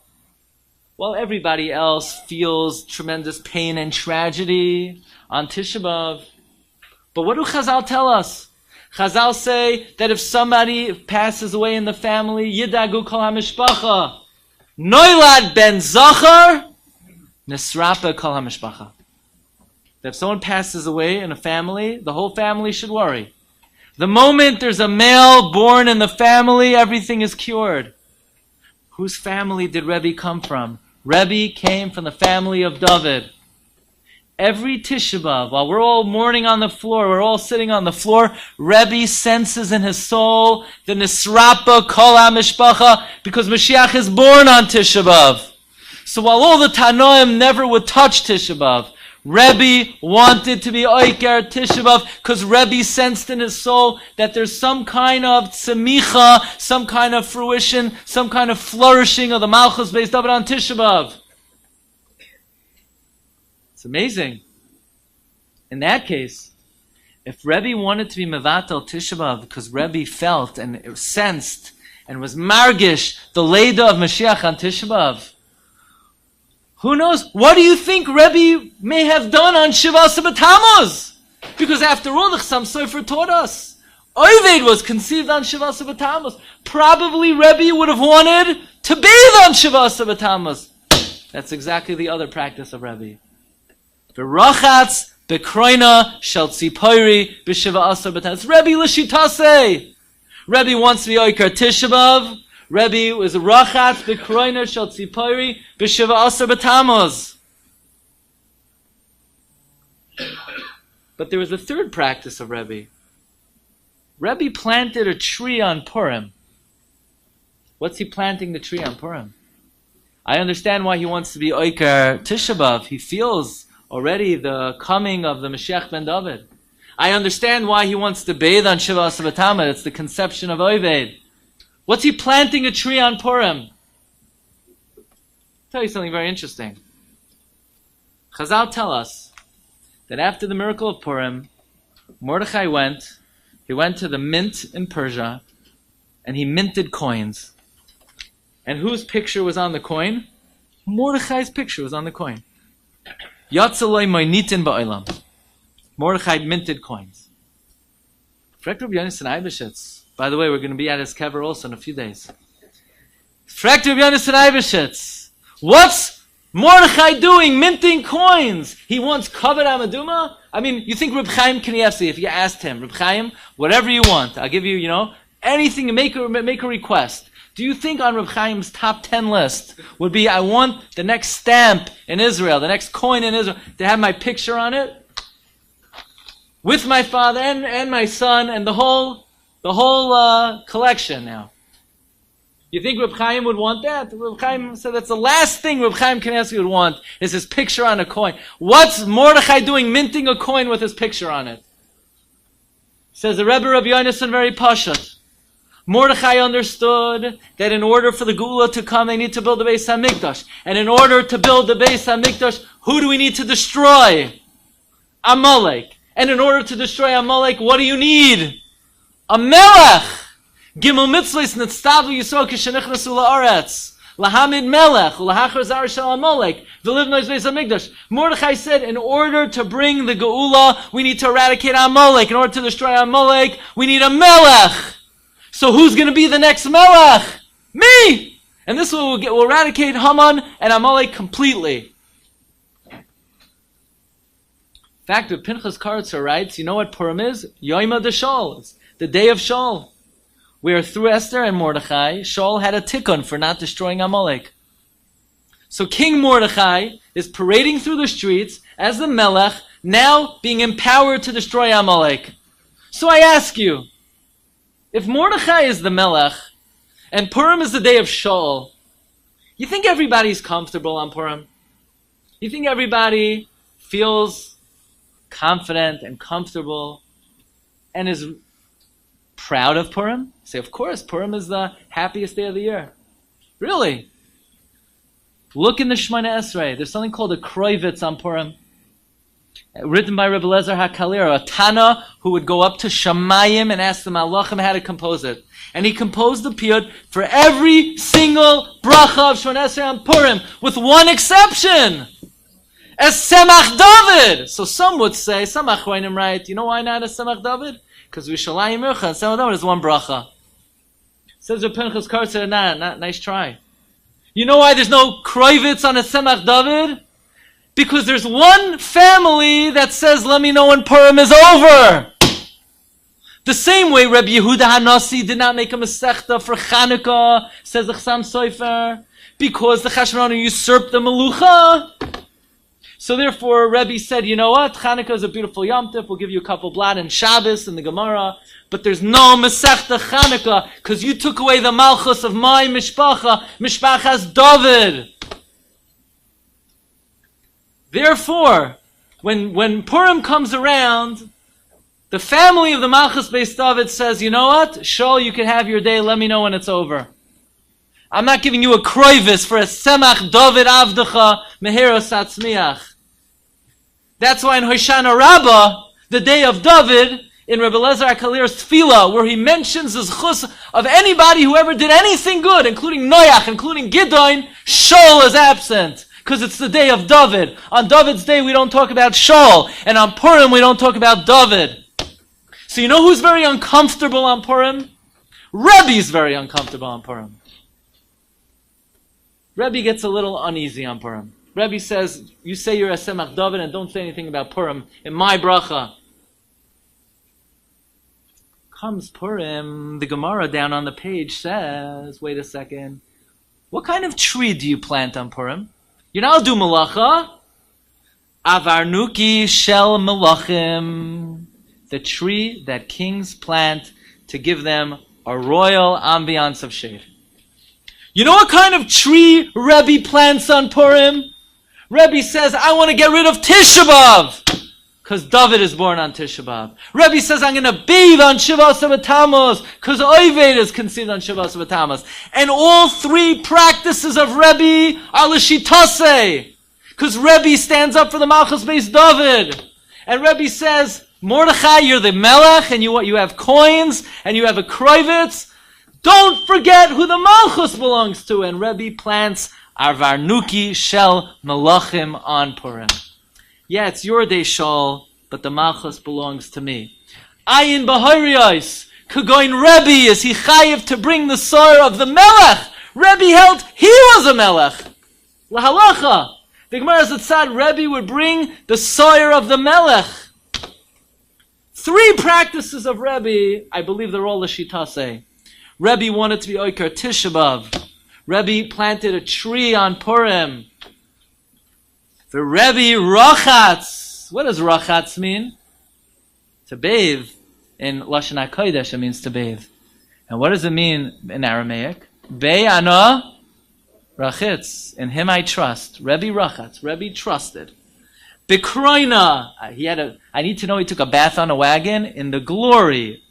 while everybody else feels tremendous pain and tragedy on Tisha B'Av, but what do Chazal tell us? Chazal say that if somebody passes away in the family, Yidagu kol hamishpacha, noilad ben zachar, nisrapa kol hamishpacha. That if someone passes away in a family, the whole family should worry. The moment there's a male born in the family, everything is cured. Whose family did Rebbi come from? Rebbi came from the family of David. Every Tisha B'Av, while we're all mourning on the floor, we're all sitting on the floor, Rebbi senses in his soul the Nisrapa Kol HaMishpacha, because Mashiach is born on Tisha B'Av. So while all the Tanoim never would touch Tisha B'Av, Rebbi wanted to be Oiker Tisha B'Av because Rebbi sensed in his soul that there's some kind of tzemicha, some kind of fruition, some kind of flourishing of the Malchus based David on Tisha B'Av. It's amazing. In that case, if Rebbi wanted to be Mevatel Tisha B'Av because Rebbi felt and sensed and was margish the Leida of Mashiach on Tisha B'Av, who knows? What do you think Rebbi may have done on Shiva Tammuz? Because after all, the Chassam Sofer taught us, Oved was conceived on Shiva Tammuz. Probably Rebbi would have wanted to bathe on Shiva Tammuz. That's exactly the other practice of Rebbi. V'rachatz bekroina shel tzipori b'Shiva Asar b'Tammuz. It's Rebbi l'shitase. Rebbi wants to be Oiker Tisha B'Av. Rebbi was a rachatz bekroina shel tzipori b'Shiva Asar b'Tammuz. But there was a third practice of Rebbi. Rebbi planted a tree on Purim. What's he planting the tree on Purim? I understand why he wants to be Oiker Tisha B'Av. He feels already the coming of the Mashiach ben David. I understand why he wants to bathe on Shiva Asar b'Tammuz. It's the conception of Oved. What's he planting a tree on Purim? I'll tell you something very interesting. Chazal tell us that after the miracle of Purim, Mordechai went to the mint in Persia, and he minted coins. And whose picture was on the coin? Mordechai's picture was on the coin. Yatzaloi moinitin ba'olam. Mordechai minted coins. Frek Rabbi Yonasan Eibeshitz. By the way, we're going to be at his kever also in a few days. Frek Rabbi Yonasan Eibeshitz. What's Mordechai doing minting coins? He wants kavod amaduma? I mean, you think Reb Chaim Kanievsky, if you asked him, Reb Chaim, whatever you want, I'll give you, anything, make a request. Do you think on Reb Chaim's top 10 list would be, I want the next stamp in Israel, the next coin in Israel, to have my picture on it? With my father and my son and the whole collection now. You think Reb Chaim would want that? Reb Chaim said that's the last thing Reb Chaim Kanievsky would want, is his picture on a coin. What's Mordechai doing minting a coin with his picture on it? Says the Rebbe Rabbi Yonasan very pashut. Mordechai understood that in order for the Geula to come, they need to build the Beis HaMikdash. And in order to build the Beis HaMikdash, who do we need to destroy? Amalek. And in order to destroy Amalek, what do you need? A melech. Gimel mitzvahs nitztavu Yisrael k'shenichnasu la'aretz. Lahamid melech, ulahachar zar shel Amalek, v'livnois Beis HaMikdash. Mordechai said, in order to bring the Geula, we need to eradicate Amalek. In order to destroy Amalek, we need a melech. So who's going to be the next melech? Me! And this will eradicate Haman and Amalek completely. In fact, what Pinchas Karatzer writes, you know what Purim is? Yoima de Shaul. It's the day of Shaul. Where through Esther and Mordechai, Shaul had a tikkun for not destroying Amalek. So King Mordechai is parading through the streets as the melech, now being empowered to destroy Amalek. So I ask you, if Mordechai is the melech, and Purim is the day of Shaul, you think everybody's comfortable on Purim? You think everybody feels confident and comfortable and is proud of Purim? Say, of course, Purim is the happiest day of the year. Really? Look in the Shemona Esrei. There's something called a kroivitz on Purim. written by Rebbe Lezer HaKalir, a Tana who would go up to Shamayim and ask the Malachim how to compose it. And he composed the piyut for every single bracha of Shemona Esrei on Purim, with one exception. As Semach David. So some would say, some Achronim write, you know why not as Semach David? Because Rishalayim Mircha and Semach David is one bracha. Says Reb Pinchas Kartzer, not nice try. You know why there's no kroivitz on a Semach David? Because there's one family that says, let me know when Purim is over. The same way Rabbi Yehuda Hanasi did not make a Masechta for Chanukah, says the Chassam Sofer, because the Chashmonaim usurped the Melucha. So therefore, Rebbe said, you know what? Chanukah is a beautiful Yom Tov. We'll give you a couple blad and Shabbos in the Gemara. But there's no Masechta Chanukah because you took away the Malchus of my Mishpacha. Mishpachas David. Therefore, when Purim comes around, the family of the Malchus Beis David says, you know what? Shol, you can have your day. Let me know when it's over. I'm not giving you a kroivis for a Semach David Avdecha Meheros Atzmiach. That's why in Hoshana Rabbah, the day of David, in Rebbe Lezer HaKalir's Tefillah, where he mentions the zchus of anybody who ever did anything good, including Noach, including Gideon, Shol is absent. Because it's the day of David. On David's day, we don't talk about Shol. And on Purim, we don't talk about David. So you know who's very uncomfortable on Purim? Rebbe's very uncomfortable on Purim. Rebbe gets a little uneasy on Purim. Rebbe says, you say you're a Semach David and don't say anything about Purim in my bracha. Comes Purim, the Gemara down on the page says, wait a second, what kind of tree do you plant on Purim? You're not do malacha. Avarnuki shel malachim. The tree that kings plant to give them a royal ambiance of shade. You know what kind of tree Rebbe plants on Purim? Rebbe says, I want to get rid of Tisha B'Av. Because David is born on Tisha B'Av. Rebbe says, I'm going to bathe on Shiva Asar Tammuz. Because Oived is conceived on Shiva Asar Tammuz. And all three practices of Rebbe are l'shitase. Because Rebbe stands up for the Malchus Beis David. And Rebbe says, Mordechai, you're the Melech, and you have coins, and you have a kroivitz. Don't forget who the Malchus belongs to. And Rebbe plants Arvarnuki Shel Melachim on Purim. Yeah, it's your day, Shol, but the Malchus belongs to me. Ayin B'Horiyos, Kagoin Rebbe, is he chayiv to bring the soyer of the Melech? Rebbe held he was a Melech. Lahalacha. The Gemara said Rebbe would bring the soyer of the Melech. Three practices of Rebbe, I believe they're all l'shitase. Rebbe wanted to be Oikar Tisha B'Av. Rebbe planted a tree on Purim. For Rebbe, Rachatz. What does Rachatz mean? To bathe. In Lashon HaKodesh, it means to bathe. And what does it mean in Aramaic? Be'ana Rachitz. In him I trust. Rebbe Rachatz. Rebbe trusted. Bikroina. I need to know he took a bath on a wagon in the glory.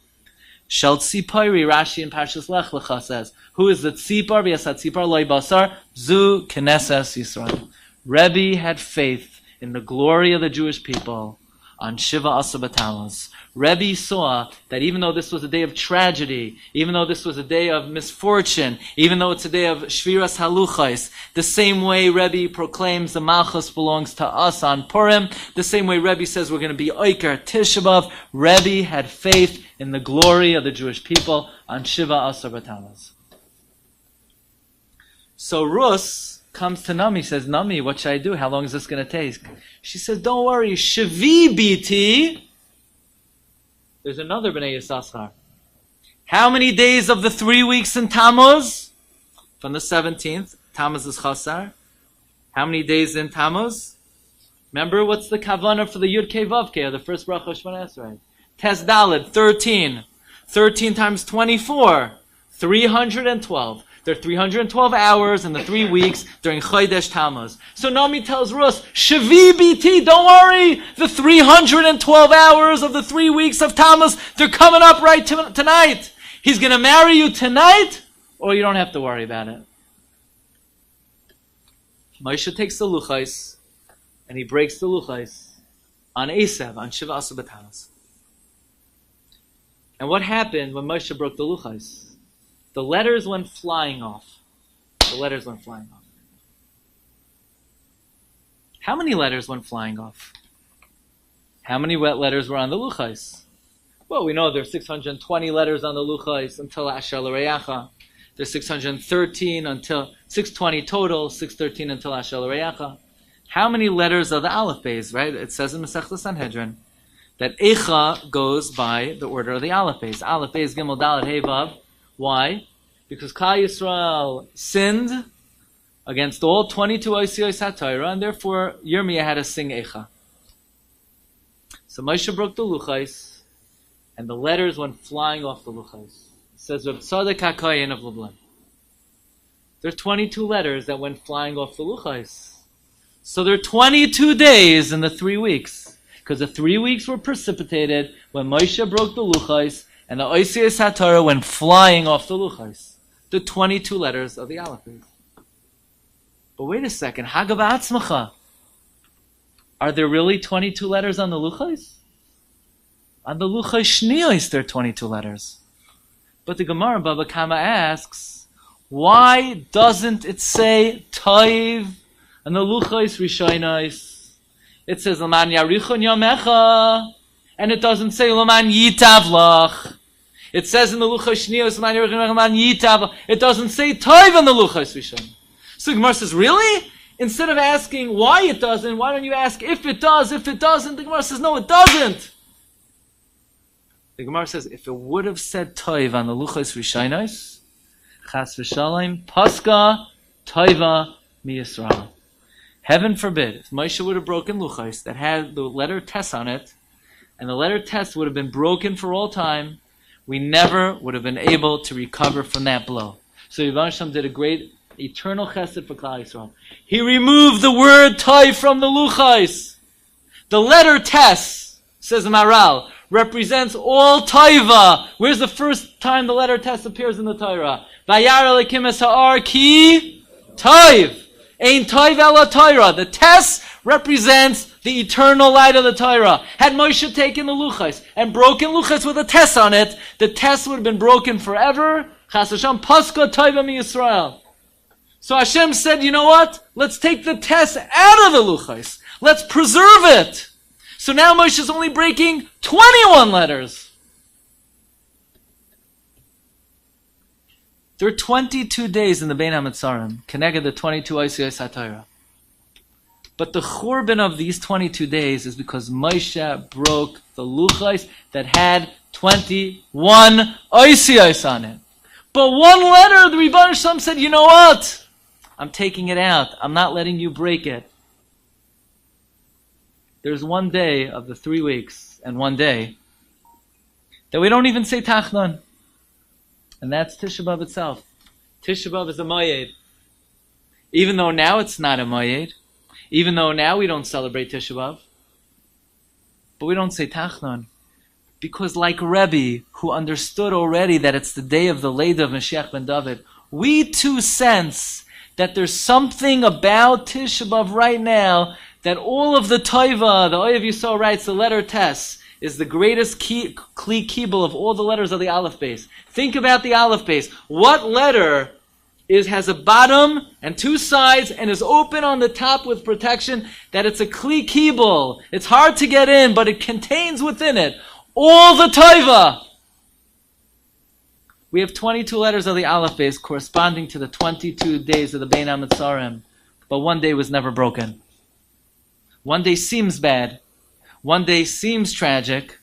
Shel Tzipori, Rashi in Parshas Lech Lecha says, who is the Tzipor? V'yasat Tzipor loy basar zu Knesses Yisrael. Rebbe had faith in the glory of the Jewish people on Shiva Asar Tammuz. Rebbe saw that even though this was a day of tragedy, even though this was a day of misfortune, even though it's a day of Shviras Haluchais, the same way Rebbe proclaims the Malchus belongs to us on Purim, the same way Rebbe says we're going to be Oikar Tisha B'Av, Rebbe had faith in the glory of the Jewish people on Shiva Asar Tammuz. So Rus comes to Nami, says, Nami, what should I do? How long is this going to take? She says, don't worry, Shavi Biti. There's another B'nai Yisachar. How many days of the 3 weeks in Tammuz? From the 17th. Tammuz is Chasar. How many days in Tammuz? Remember, what's the kavanah for the Yud Kei Vav Kei, the first bracha of Shemona Esrei? Tess Daled, 13. 13 times 24. 312. There are 312 hours in the 3 weeks during Chodesh Tammuz. So Naomi tells Rus, Shavi BT, don't worry, the 312 hours of the 3 weeks of Tammuz, they're coming up right tonight. He's going to marry you tonight, or you don't have to worry about it. Moshe takes the luchais, and he breaks the luchais. on Esav, on Shiva Asar Tammuz. And what happened when Moshe broke the luchos? The letters went flying off. The letters went flying off. How many letters went flying off? How many wet letters were on the luchos? Well, we know there's 620 letters on the luchos until Asher L'Reyacha. There's 613 until 620 total, 613 until Asher L'Reyacha. How many letters are the Aleph Beis, right? It says in Masechta Sanhedrin that Eicha goes by the order of the Aleph Beis. Aleph Beis Gimel Dalet Hey Vav. Why? Because Klal Yisrael sinned against all 22 Osiyos HaTorah, and therefore Yirmiyah had to sing Eicha. So Moshe broke the luchos, and the letters went flying off the luchos. It says Reb Tzadok HaKohen of Lublin. There are 22 letters that went flying off the luchos. So there are 22 days in the 3 weeks, because the 3 weeks were precipitated when Moshe broke the luchos, and the Osiyos HaTorah went flying off the luchos. The 22 letters of the Aleph. But wait a second, Hagav Atzmacha. Are there really 22 letters on the luchos? On the luchos shniyos there are 22 letters. But the Gemara Baba Kama asks, why doesn't it say Toiv on the luchos rishonos? It says L'man Yarichon Yamecha, and it doesn't say L'man Yitav Lach. It says in the luchos shniyos L'man Yarichon Yamecha, L'man Yitav. It doesn't say Toiv on the luchos rishonos. So the Gemara says, really? Instead of asking why it doesn't, why don't you ask if it does, if it doesn't? The Gemara says, no, it doesn't. The Gemara says, if it would have said Toiv on the Luchos Rishonos, Chas v'shalom, Paska, Toiva, mi Yisrael. Heaven forbid, if Moshe would have broken Luchos that had the letter Tess on it, and the letter Tess would have been broken for all time, we never would have been able to recover from that blow. So Yivon Shem did a great eternal chesed for Klal Yisrael. He removed the word Toiv from the luchos. The letter Tess, says Maral, represents all Toiva. Where's the first time the letter Tess appears in the Torah? Vayar Elokim es ha'ar ki Toiv. Ein Toiv ela Torah. The Tess represents the eternal light of the Torah. Had Moshe taken the luchos and broken luchos with a Tess on it, the Tess would have been broken forever. Chas Hashem, Paska Toiva mi Yisrael. So Hashem said, you know what? Let's take the Tess out of the luchos. Let's preserve it. So now Moshe is only breaking 21 letters. There are 22 days in the Bein Hametzarim, connected the 22 Osiyos HaTorah. But the churban of these 22 days is because Moshe broke the luchos that had 21 Osiyos on it. But one letter, the Rebbi Shalom said, you know what? I'm taking it out. I'm not letting you break it. There's one day of the 3 weeks and one day that we don't even say Tachnon. And that's Tisha B'Av itself. Tisha B'Av is a Moyed. Even though now it's not a Moyed. Even though now we don't celebrate Tisha B'Av. But we don't say Tachnon. Because like Rebbi, who understood already that it's the day of the Leda of Mashiach ben David, we too sense that there's something about Tisha B'Av right now that all of the Toiva, the Oyev Yisrael writes, the letter Tess, is the greatest Kli Kibel of all the letters of the Aleph Beis. Think about the Aleph Beis. What letter has a bottom and 2 sides and is open on the top with protection that it's a Kli Kibel? It's hard to get in, but it contains within it all the Toiva. We have 22 letters of the Aleph Beis corresponding to the 22 days of the Bein Hametzarim, but one day was never broken. One day seems bad, one day seems tragic,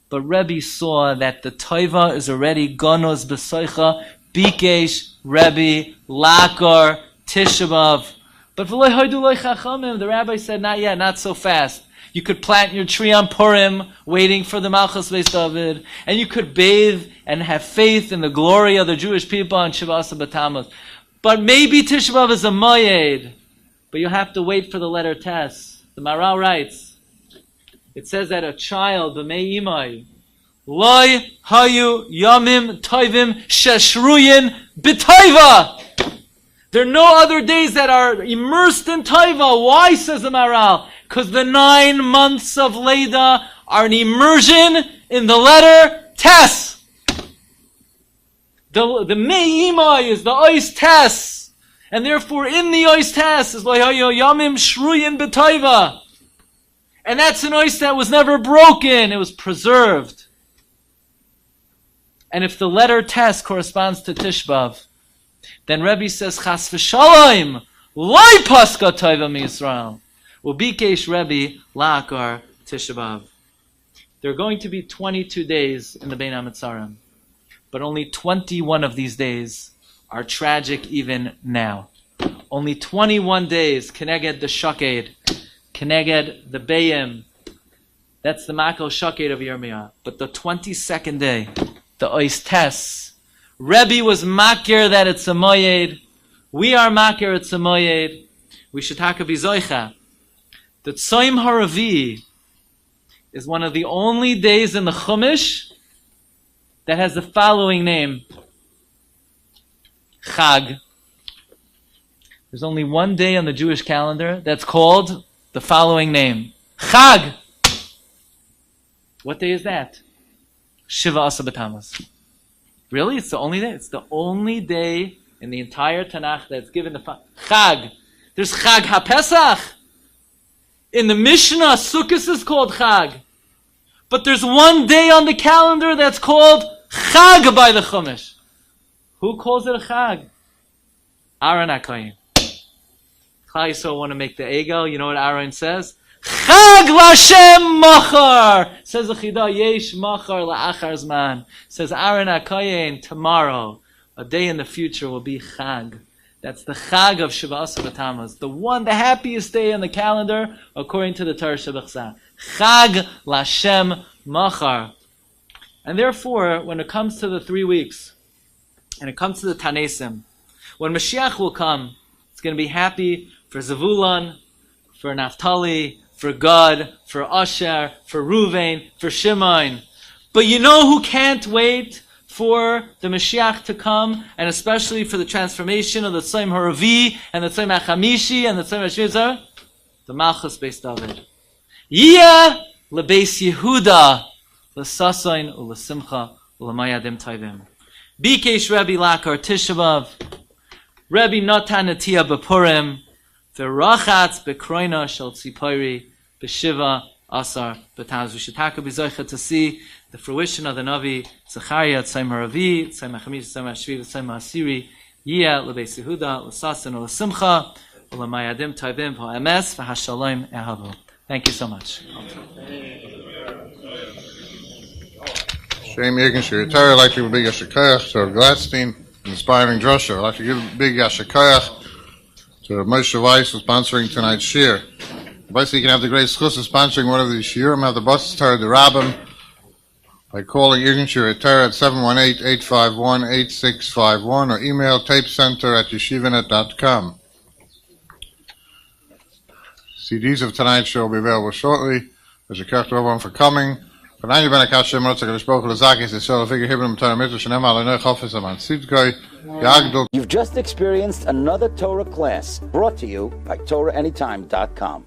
but Rebbi saw that the Toiva is already Gonos B'Soicha, Bikesh, Rebbi, Lakar, Tisha B'Av. But v'lo hoidu lo chachamim, the rabbi said, not yet, not so fast. You could plant your tree on Purim, waiting for the Malchus Beis David, and you could bathe and have faith in the glory of the Jewish people on Shiva Asar Tammuz. But maybe Tisha B'Av is a Moyed, but you'll have to wait for the letter Tess. The Maral writes, it says that a child, b'mei imai, loy hayu yamim toivim sheshruyin b'toiva. There are no other days that are immersed in Toiva. Why, says the Maral? Because the 9 months of Leda are an immersion in the letter Tess. The Me'imai is the Ois Tess. And therefore in the Ois Tess is Lohayo Yamim Shruyin B'Taiva. And that's an Ois that was never broken. It was preserved. And if the letter Tess corresponds to Tishbav, then Rebbi says, Chas v'shalom, Loi Paska Taiva miYisrael. Ubikesh Rebbi la'akar Tishbav. There are going to be 22 days in the Bein Hametzarim. But only 21 of these days are tragic even now. Only 21 days, Keneged the Shaked, Keneged the Bein. That's the Makol Shaked of Yirmiyah. But the 22nd day, the Ois Tess, Rebbi was makir that it's a moyed. We are makir it's a moyed. We should talk about Zoicha. The Tzoim Haravi is one of the only days in the Chumash that has the following name. Chag. There's only one day on the Jewish calendar that's called the following name. Chag. What day is that? Shiva Asar Tammuz. Really? It's the only day? It's the only day in the entire Tanakh that's given the Chag. There's Chag HaPesach. In the Mishnah, Sukkot is called Chag. But there's one day on the calendar that's called Chag by the Chumash. Who calls it a Chag? Aaron HaKohen. Klal Yisrael want to make the Egel. You know what Aaron says? Chag Lashem Machar. Says the Chida, Yesh Machar La'achar Zman. Says Aaron HaKohen, tomorrow, a day in the future will be Chag. That's the Chag of Shiva Asar Tammuz. The happiest day on the calendar, according to the Torah Shabbat. Chag Lashem Machar. And therefore, when it comes to the 3 weeks, and it comes to the Tanesim, when Mashiach will come, it's going to be happy for Zavulon, for Naphtali, for Gad, for Asher, for Ruvain, for Shimon. But you know who can't wait for the Mashiach to come, and especially for the transformation of the Tzayim Haravi, and the Tzayim HaChamishi, and the Tzayim HaShvizar? The Malchus Beis David. Yeh lebeis Yehuda, l'sasoin u'lesimcha u'lemayadim tayvim. Bikesh Rebbi lakar Tishabav, Rebbi natan netiya b'Purim, v'rachatz b'kroina shel tzipori, b'shiva Asar b'Tamus. We should talk about to see the fruition of the Navi Zechariah, Tzayim Haravi, Tzayim HaChamishi, Tzayim HaShvi, Tzayim HaAsiri, Yeh lebeis Yehuda, l'sasoin u'lesimcha u'lemayadim tayvim v'emes v'hashalom ehavu. Thank you so much. Shem Yirgin Shiur Torah. I'd like to give a big Yashikayach to Rabbi Glatstein, inspiring drasha. I'd like to give a big Yashikayach to Moshe Weiss, who's sponsoring tonight's Shiur. Basically, you can have the great schus of sponsoring one of these Shiurim, have the buses Torah, the Rabbim, by calling Yirgin Shiur Torah at 718-851-8651 or email tapecenter@yeshivanet.com. CDs of tonight's show will be available shortly. There's a character everyone for coming. You've just experienced another Torah class brought to you by TorahAnytime.com.